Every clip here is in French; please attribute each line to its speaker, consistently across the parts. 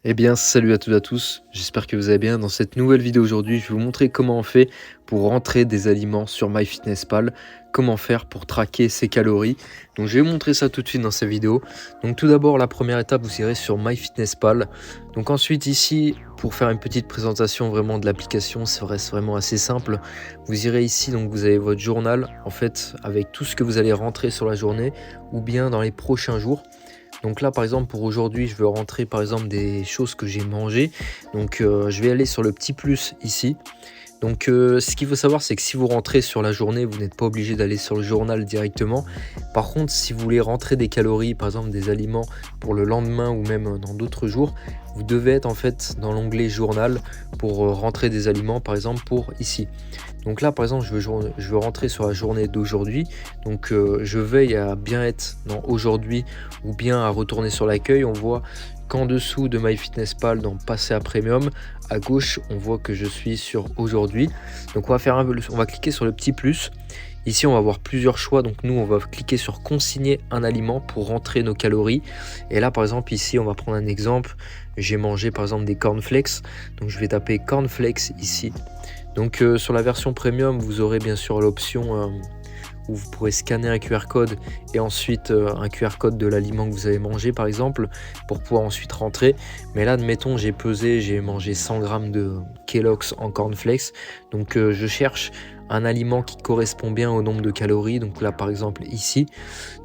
Speaker 1: Eh bien, salut à toutes et à tous, j'espère que vous allez bien. Dans cette nouvelle vidéo aujourd'hui, je vais vous montrer comment on fait pour rentrer des aliments sur MyFitnessPal, comment faire pour traquer ses calories. Donc, je vais vous montrer ça tout de suite dans cette vidéo. Donc, tout d'abord, la première étape, vous irez sur MyFitnessPal. Donc, ensuite, ici, pour faire une petite présentation vraiment de l'application, c'est vraiment assez simple. Vous irez ici, donc vous avez votre journal, en fait, avec tout ce que vous allez rentrer sur la journée ou bien dans les prochains jours. Donc là, par exemple, pour aujourd'hui, je veux rentrer par exemple des choses que j'ai mangées. Donc je vais aller sur le petit plus ici. Donc ce qu'il faut savoir, c'est que si vous rentrez sur la journée, vous n'êtes pas obligé d'aller sur le journal directement. Par contre, si vous voulez rentrer des calories, par exemple des aliments pour le lendemain ou même dans d'autres jours, vous devez être en fait dans l'onglet journal pour rentrer des aliments, par exemple pour ici. Donc là, par exemple, je veux rentrer sur la journée d'aujourd'hui. Donc je veille à bien être dans aujourd'hui ou bien à retourner sur l'accueil. On voit qu'en dessous de MyFitnessPal, dans passer à Premium, à gauche, on voit que je suis sur aujourd'hui. Donc on va cliquer sur le petit plus. Ici, on va avoir plusieurs choix. Donc nous, on va cliquer sur consigner un aliment pour rentrer nos calories. Et là, par exemple, ici, on va prendre un exemple. J'ai mangé par exemple des cornflakes. Donc je vais taper cornflakes ici. Donc sur la version premium, vous aurez bien sûr l'option où vous pourrez scanner un QR code et ensuite un QR code de l'aliment que vous avez mangé par exemple pour pouvoir ensuite rentrer. Mais là, admettons, j'ai mangé 100 grammes de Kellogg's en cornflakes. Donc je cherche un aliment qui correspond bien au nombre de calories. Donc là, par exemple, ici.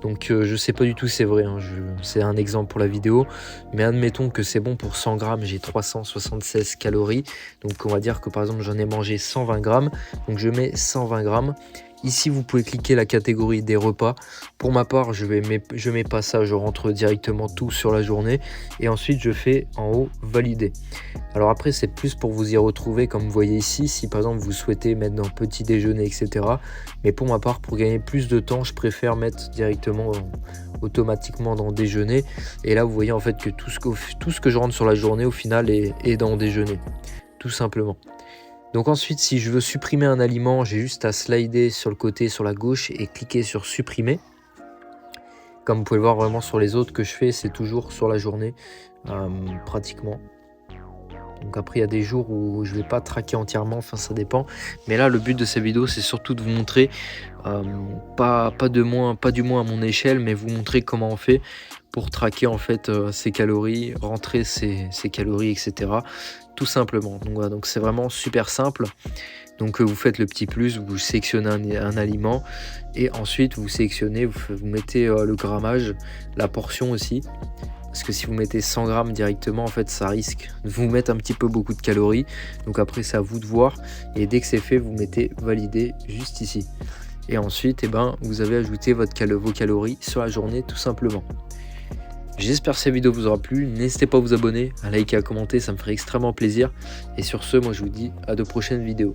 Speaker 1: Donc je sais pas du tout si c'est vrai, hein. C'est un exemple pour la vidéo. Mais admettons que c'est bon pour 100 grammes, j'ai 376 calories. Donc on va dire que par exemple, j'en ai mangé 120 grammes. Donc je mets 120 grammes. Ici, vous pouvez cliquer la catégorie des repas. Pour ma part, je mets pas ça, je rentre directement tout sur la journée. Et ensuite, je fais en haut valider. Alors après, c'est plus pour vous y retrouver, comme vous voyez ici, si par exemple vous souhaitez mettre dans petit déjeuner, etc. Mais pour ma part, pour gagner plus de temps, je préfère mettre directement automatiquement dans déjeuner. Et là, vous voyez en fait que tout ce que je rentre sur la journée, au final, est dans déjeuner. Tout simplement. Donc ensuite, si je veux supprimer un aliment, j'ai juste à slider sur le côté, sur la gauche et cliquer sur supprimer. Comme vous pouvez le voir vraiment sur les autres que je fais, c'est toujours sur la journée, pratiquement. Donc après, il y a des jours où je ne vais pas traquer entièrement, enfin ça dépend. Mais là, le but de cette vidéo, c'est surtout de vous montrer, pas du moins à mon échelle, mais vous montrer comment on fait pour traquer en fait ses calories, rentrer ses calories, etc. Tout simplement. Donc voilà, donc c'est vraiment super simple. Donc vous faites le petit plus, vous sélectionnez un aliment et ensuite vous sélectionnez, vous mettez le grammage, la portion aussi. Parce que si vous mettez 100 grammes directement, en fait, ça risque de vous mettre un petit peu beaucoup de calories. Donc après, c'est à vous de voir. Et dès que c'est fait, vous mettez valider juste ici. Et ensuite, vous avez ajouté vos calories sur la journée, tout simplement. J'espère que cette vidéo vous aura plu. N'hésitez pas à vous abonner, à liker, à commenter, ça me ferait extrêmement plaisir. Et sur ce, moi, je vous dis à de prochaines vidéos.